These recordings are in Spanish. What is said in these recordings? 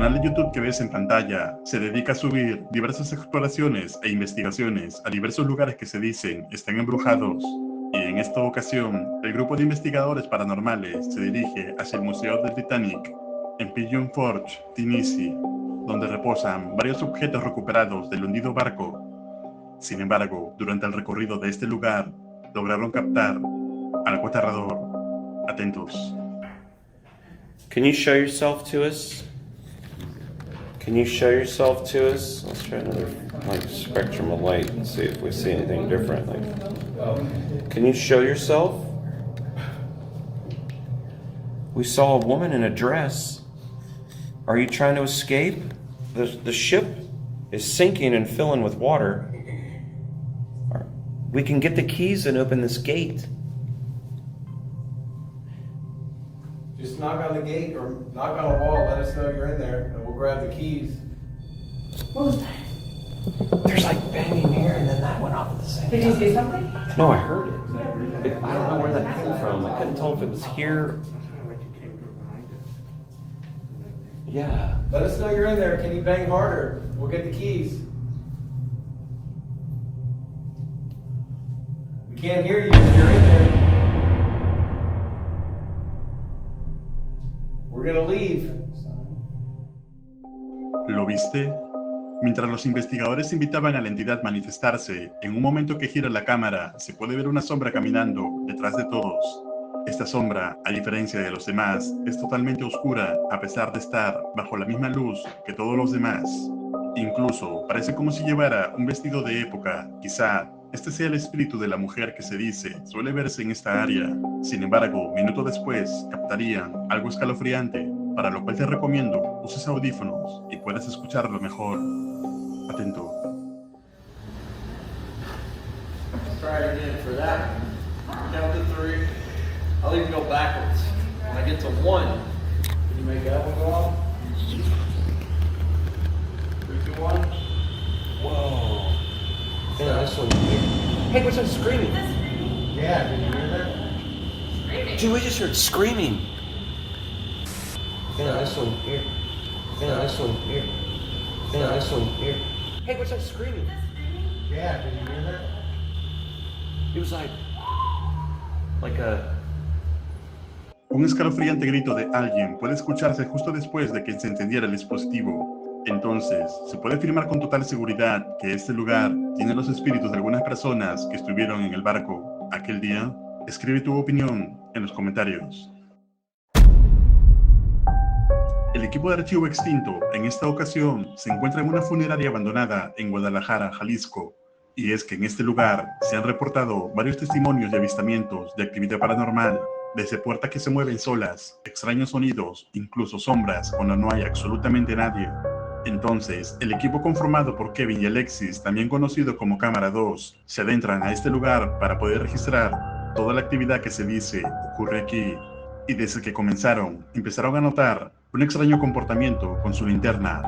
canal de YouTube que ves en pantalla se dedica a subir diversas exploraciones e investigaciones a diversos lugares que se dicen están embrujados. Y en esta ocasión, el grupo de investigadores paranormales se dirige hacia el Museo del Titanic en Pigeon Forge, Tennessee, donde reposan varios objetos recuperados del hundido barco. Sin embargo, durante el recorrido de este lugar, lograron captar algo aterrador. Atentos. Can you show yourself to us? Can you show yourself to us? Let's try another spectrum of light and see if we see anything different. Can you show yourself? We saw a woman in a dress. Are you trying to escape? The ship is sinking and filling with water. We can get the keys and open this gate. Just knock on the gate or knock on a wall, let us know you're in there, and we'll grab the keys. What was that? There's like banging here and then that went off at the same Did time. you say something? No, I heard it. I don't know where that came from. I couldn't tell if it was here. Yeah. Let us know you're in there. Can you bang harder? We'll get the keys. We can't hear you if you're in there. We're gonna leave. ¿Lo viste? Mientras los investigadores invitaban a la entidad a manifestarse, en un momento que gira la cámara, se puede ver una sombra caminando detrás de todos. Esta sombra, a diferencia de los demás, es totalmente oscura a pesar de estar bajo la misma luz que todos los demás. Incluso parece como si llevara un vestido de época. Quizá este sea el espíritu de la mujer que se dice suele verse en esta área. Sin embargo, minutos después captarían algo escalofriante, para lo cual te recomiendo uses audífonos y puedas escucharlo mejor. Atento. Try it again for that. Count to 3. I'll even go backwards. When I get to 1, can you make that one go off? 3, 2, 1. Whoa. Yeah, this one here. Hey, what's that screaming? Yeah, did you hear that? Dude, we just heard screaming. Yeah, this one here. Yeah, this one here. Yeah, this one here. Hey, what's that screaming? Yeah, did you hear that? It was like a... Un escalofriante grito de alguien puede escucharse justo después de que se encendiera el dispositivo. Entonces, se puede afirmar con total seguridad que este lugar tiene los espíritus de algunas personas que estuvieron en el barco aquel día. Escribe tu opinión en los comentarios. El equipo de archivo extinto, en esta ocasión, se encuentra en una funeraria abandonada en Guadalajara, Jalisco. Y es que en este lugar se han reportado varios testimonios de avistamientos de actividad paranormal, desde puertas que se mueven solas, extraños sonidos, incluso sombras cuando no hay absolutamente nadie. Entonces, el equipo conformado por Kevin y Alexis, también conocido como Cámara 2, se adentran a este lugar para poder registrar toda la actividad que se dice ocurre aquí. Y desde que empezaron a notar un extraño comportamiento con su linterna.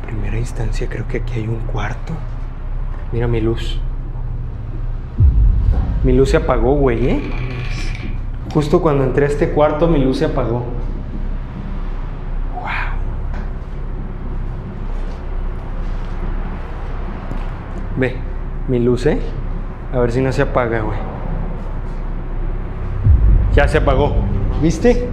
En primera instancia creo que aquí hay un cuarto. Mira mi luz. Mi luz se apagó, güey, ¿eh? Justo cuando entré a este cuarto mi luz se apagó. Wow. Ve, mi luz, ¿eh? A ver si no se apaga, güey. Ya se apagó. ¿Viste?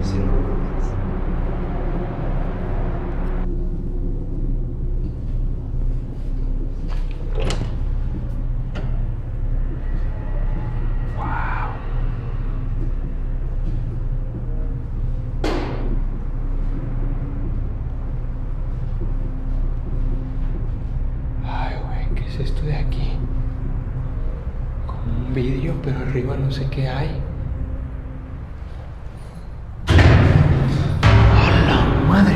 Esto de aquí, como un vidrio, pero arriba no sé qué hay. ¡A la madre!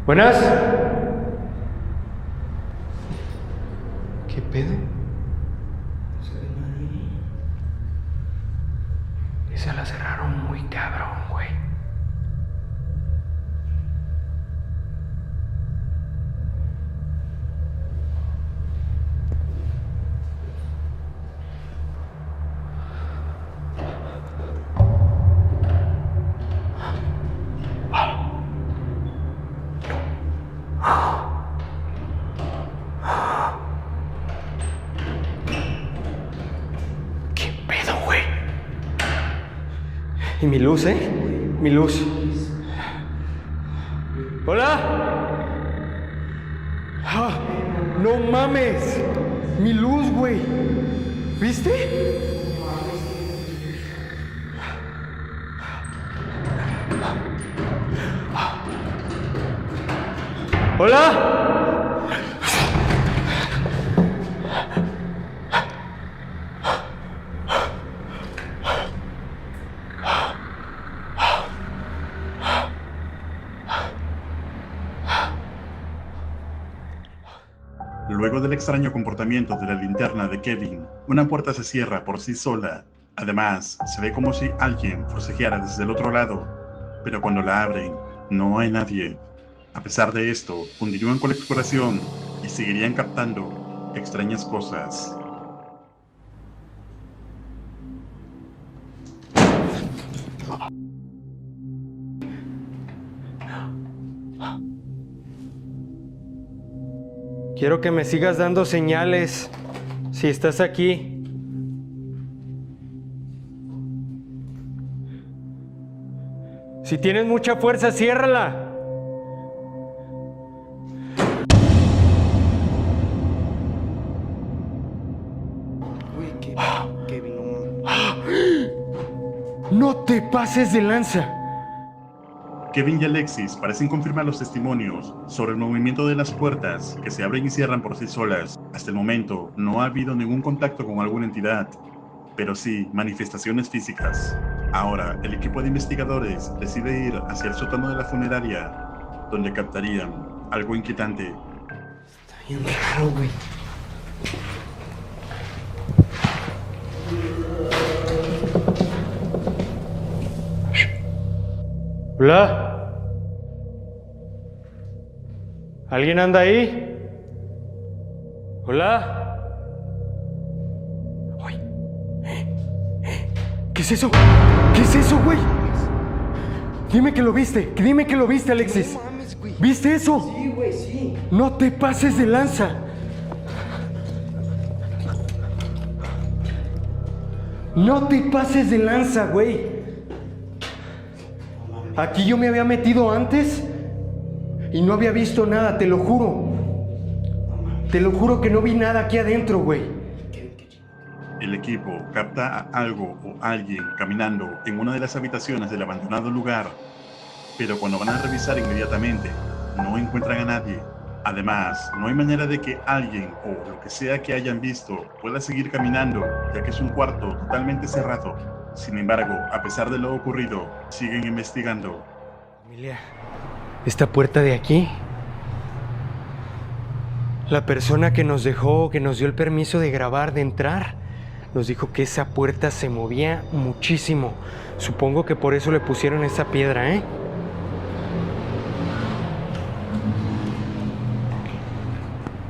Buenas. ¿Qué pedo? No se ve nadie. Esa la cerraron muy cabrón, güey. mi luz, ¿eh? Mi luz. ¡Hola! ¡Ah! ¡No mames! Mi luz, güey. ¿Viste? ¡Hola! Luego del extraño comportamiento de la linterna de Kevin, una puerta se cierra por sí sola. Además, se ve como si alguien forcejeara desde el otro lado, pero cuando la abren, no hay nadie. A pesar de esto, continúan con la exploración y seguirían captando extrañas cosas. Quiero que me sigas dando señales si estás aquí. Si tienes mucha fuerza, ciérrala. Güey, Kevin, no. No te pases de lanza. Kevin y Alexis parecen confirmar los testimonios sobre el movimiento de las puertas que se abren y cierran por sí solas. Hasta el momento no ha habido ningún contacto con alguna entidad, pero sí manifestaciones físicas. Ahora, el equipo de investigadores decide ir hacia el sótano de la funeraria, donde captarían algo inquietante. Está bien raro, güey. Hola. ¿Alguien anda ahí? Hola. Uy. ¿Qué es eso? ¿Qué es eso, güey? Dime que lo viste. Dime que lo viste, Alexis. No mames, güey. ¿Viste eso? Sí, güey, sí. No te pases de lanza. No te pases de lanza, güey. Aquí yo me había metido antes y no había visto nada, te lo juro. Te lo juro que no vi nada aquí adentro, güey. El equipo capta a algo o alguien caminando en una de las habitaciones del abandonado lugar, pero cuando van a revisar inmediatamente, no encuentran a nadie. Además, no hay manera de que alguien o lo que sea que hayan visto pueda seguir caminando, ya que es un cuarto totalmente cerrado. Sin embargo, a pesar de lo ocurrido, siguen investigando. Familia, esta puerta de aquí, la persona que nos dejó, que nos dio el permiso de grabar, de entrar, nos dijo que esa puerta se movía muchísimo. Supongo que por eso le pusieron esa piedra, ¿eh?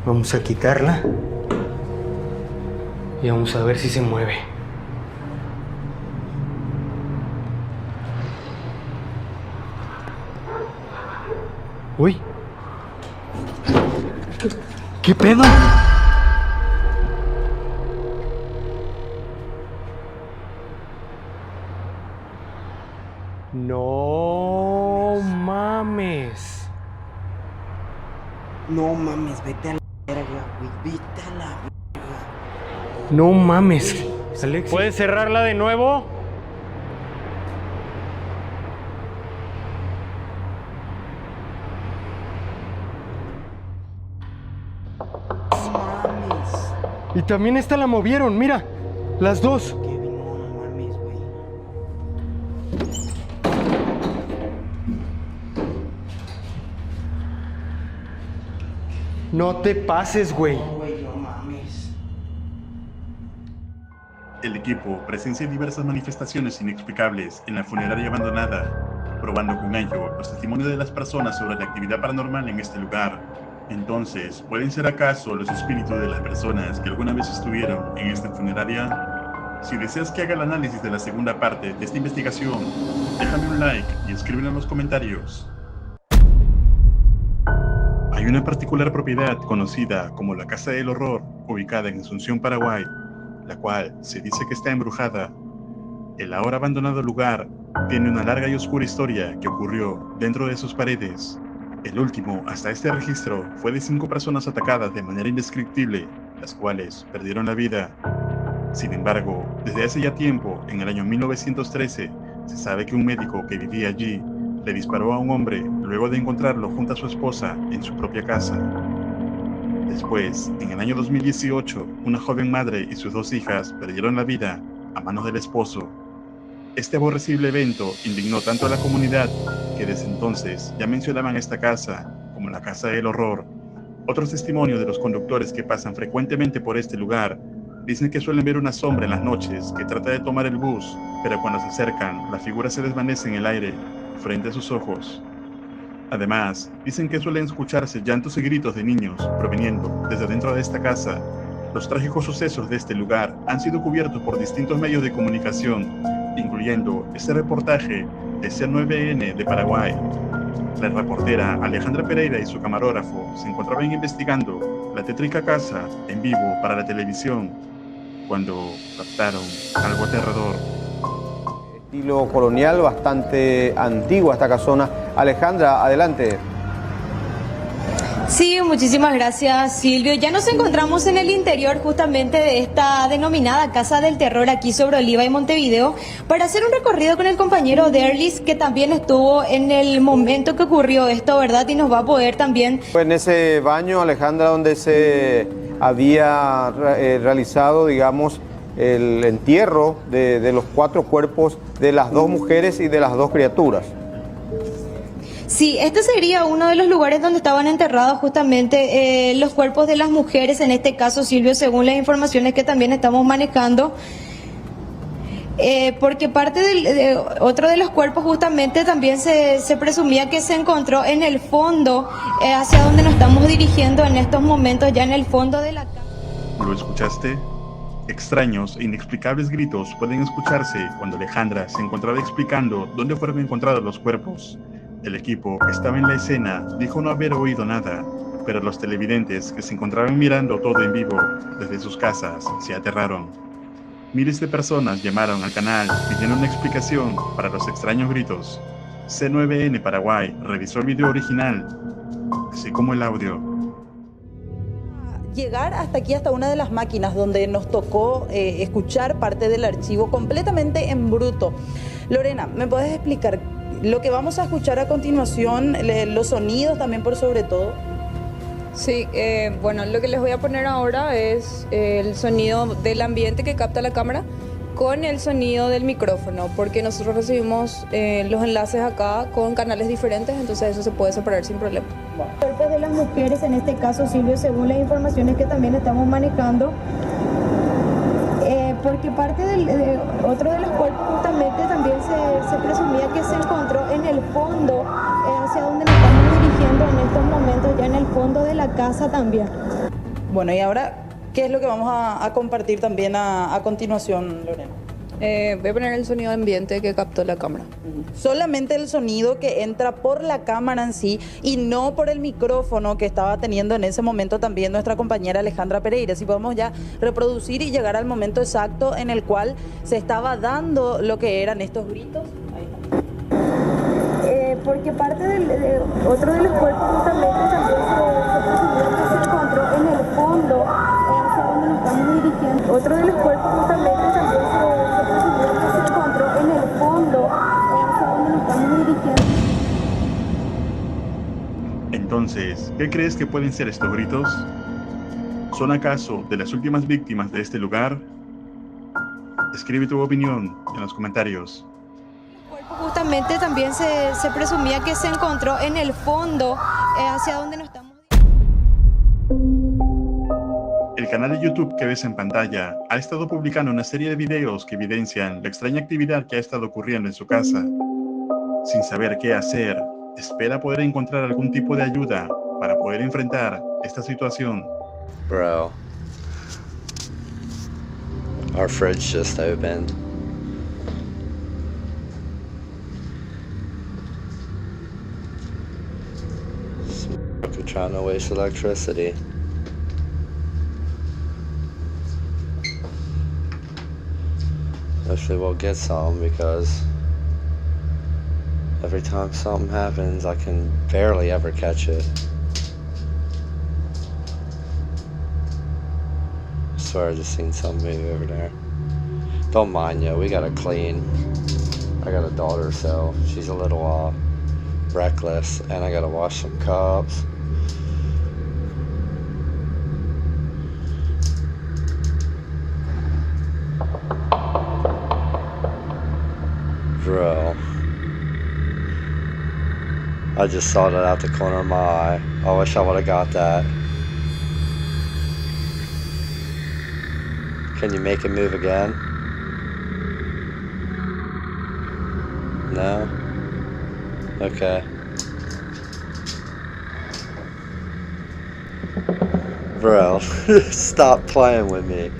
Vamos a quitarla y vamos a ver si se mueve. Uy. ¿Qué pedo? No mames. No mames, vete a la verga, güey. Vete a la verga. No mames. Alexis, ¿puedes cerrarla de nuevo? No mames. Y también esta la movieron, mira. Las dos. Kevin, no mames, güey. No te pases, güey. No, güey, no mames. El equipo presencia diversas manifestaciones inexplicables en la funeraria abandonada, probando con ello los testimonios de las personas sobre la actividad paranormal en este lugar. Entonces, ¿pueden ser acaso los espíritus de las personas que alguna vez estuvieron en esta funeraria? Si deseas que haga el análisis de la segunda parte de esta investigación, déjame un like y escríbelo en los comentarios. Hay una particular propiedad conocida como la Casa del Horror, ubicada en Asunción, Paraguay, la cual se dice que está embrujada. El ahora abandonado lugar tiene una larga y oscura historia que ocurrió dentro de sus paredes. El último, hasta este registro, fue de 5 personas atacadas de manera indescriptible, las cuales perdieron la vida. Sin embargo, desde hace ya tiempo, en el año 1913, se sabe que un médico que vivía allí le disparó a un hombre luego de encontrarlo junto a su esposa en su propia casa. Después, en el año 2018, una joven madre y sus 2 hijas perdieron la vida a manos del esposo. Este aborrecible evento indignó tanto a la comunidad que desde entonces ya mencionaban esta casa como la casa del horror. Otros testimonios de los conductores que pasan frecuentemente por este lugar dicen que suelen ver una sombra en las noches que trata de tomar el bus, pero cuando se acercan, la figura se desvanece en el aire frente a sus ojos. Además, dicen que suelen escucharse llantos y gritos de niños proveniendo desde dentro de esta casa. Los trágicos sucesos de este lugar han sido cubiertos por distintos medios de comunicación, incluyendo este reportaje de C9N de Paraguay. La reportera Alejandra Pereira y su camarógrafo se encontraban investigando la tétrica casa en vivo para la televisión cuando captaron algo aterrador. Estilo colonial, bastante antigua esta casona. Alejandra, adelante. Sí, muchísimas gracias, Silvio. Ya nos encontramos en el interior justamente de esta denominada Casa del Terror aquí sobre Oliva y Montevideo para hacer un recorrido con el compañero Derlis, que también estuvo en el momento que ocurrió esto, ¿verdad? Y nos va a poder también... En ese baño, Alejandra, donde se había realizado, digamos, el entierro de los 4 cuerpos de las 2 mujeres y de las 2 criaturas. Sí, este sería uno de los lugares donde estaban enterrados justamente los cuerpos de las mujeres, en este caso, Silvio, según las informaciones que también estamos manejando. Porque parte de otro de los cuerpos justamente también se presumía que se encontró en el fondo, hacia donde nos estamos dirigiendo en estos momentos, ya en el fondo de la casa. ¿Lo escuchaste? Extraños e inexplicables gritos pueden escucharse cuando Alejandra se encontraba explicando dónde fueron encontrados los cuerpos. El equipo que estaba en la escena dijo no haber oído nada, pero los televidentes que se encontraban mirando todo en vivo desde sus casas se aterraron. Miles de personas llamaron al canal pidiendo una explicación para los extraños gritos. C9N Paraguay revisó el video original, así como el audio. Llegar hasta aquí, hasta una de las máquinas donde nos tocó escuchar parte del archivo completamente en bruto. Lorena, ¿me puedes explicar lo que vamos a escuchar a continuación, los sonidos también por sobre todo? Sí, bueno, lo que les voy a poner ahora es el sonido del ambiente que capta la cámara con el sonido del micrófono, porque nosotros recibimos los enlaces acá con canales diferentes, entonces eso se puede separar sin problema. Cuerpos de las mujeres, en este caso, Silvio, según las informaciones que también estamos manejando, porque parte de otro de los cuerpos justamente también se presumía que se encontró en el fondo, hacia donde nos estamos dirigiendo en estos momentos, ya en el fondo de la casa también. Bueno, y ahora, ¿qué es lo que vamos a compartir también a continuación, Lorena? Voy a poner el sonido de ambiente que captó la cámara. Solamente el sonido que entra por la cámara en sí y no por el micrófono que estaba teniendo en ese momento también nuestra compañera Alejandra Pereira. Si podemos ya reproducir y llegar al momento exacto en el cual se estaba dando lo que eran estos gritos. Ahí está. Porque parte de otro de los cuerpos justamente también se presumía que se encontró en el fondo, hacia donde nos estamos dirigiendo. Otro de los cuerpos justamente también se presumía que se encontró en el fondo, hacia donde nos estamos dirigiendo. Entonces, ¿qué crees que pueden ser estos gritos? ¿Son acaso de las últimas víctimas de este lugar? Escribe tu opinión en los comentarios. Justamente también se presumía que se encontró en el fondo, hacia donde nos estamos... El canal de YouTube que ves en pantalla ha estado publicando una serie de videos que evidencian la extraña actividad que ha estado ocurriendo en su casa. Sin saber qué hacer, espera poder encontrar algún tipo de ayuda para poder enfrentar esta situación. Bro, our fridge just opened. We're trying to waste electricity. Hopefully we'll get some, because every time something happens, I can barely ever catch it. I swear I just seen something move over there. Don't mind you, we gotta clean. I got a daughter, so she's a little reckless, and I gotta wash some cups. Bro, I just saw that out the corner of my eye. I wish I would have got that. Can you make it move again? No? Okay. Bro, stop playing with me.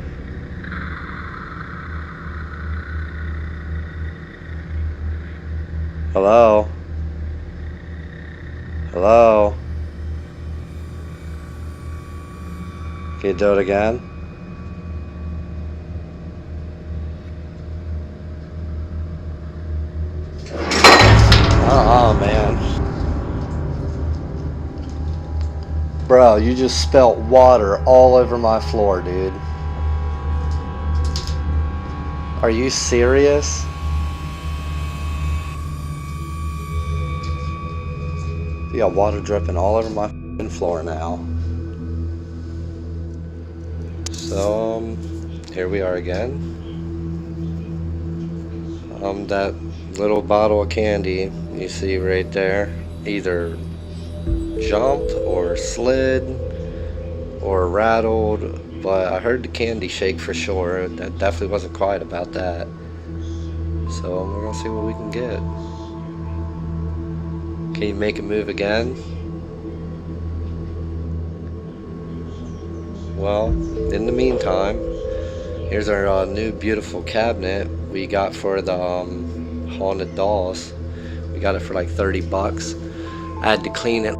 Hello? Hello? Can you do it again? Man. Bro, you just spilt water all over my floor, dude. Are you serious? You got water dripping all over my floor now. So, here we are again. That little bottle of candy you see right there either jumped or slid or rattled, but I heard the candy shake for sure. That definitely wasn't quiet about that. So we're gonna see what we can get. Can you make it move again? Well, in the meantime, here's our new beautiful cabinet we got for the haunted dolls. We got it for like 30 bucks. I had to clean it.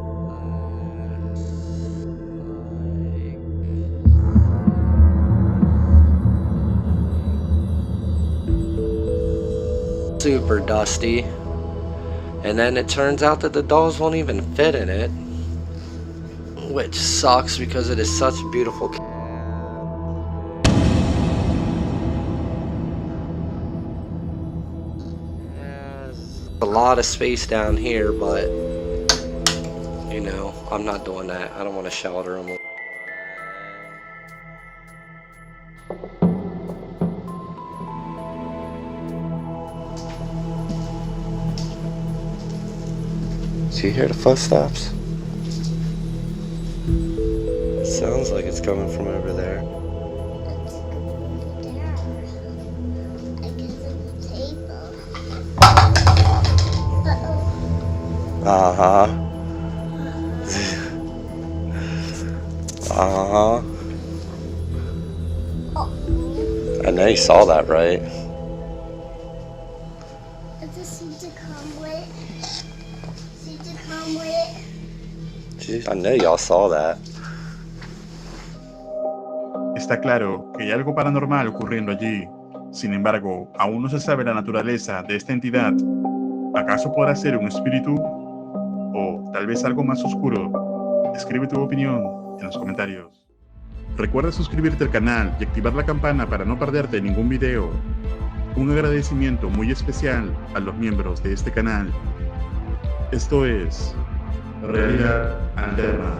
Super dusty. And then it turns out that the dolls won't even fit in it, which sucks because it is such a beautiful a lot of space down here, but you know, I'm not doing that. I don't want to shelter them. Do you hear the footsteps? It sounds like it's coming from over there. Uh-huh. Uh-huh. I know you saw that, right? I know y'all saw that. Está claro que hay algo paranormal ocurriendo allí. Sin embargo, aún no se sabe la naturaleza de esta entidad. ¿Acaso podrá ser un espíritu? ¿O tal vez algo más oscuro? Escribe tu opinión en los comentarios. Recuerda suscribirte al canal y activar la campana para no perderte ningún video. Un agradecimiento muy especial a los miembros de este canal. Esto es Realidad Alterna.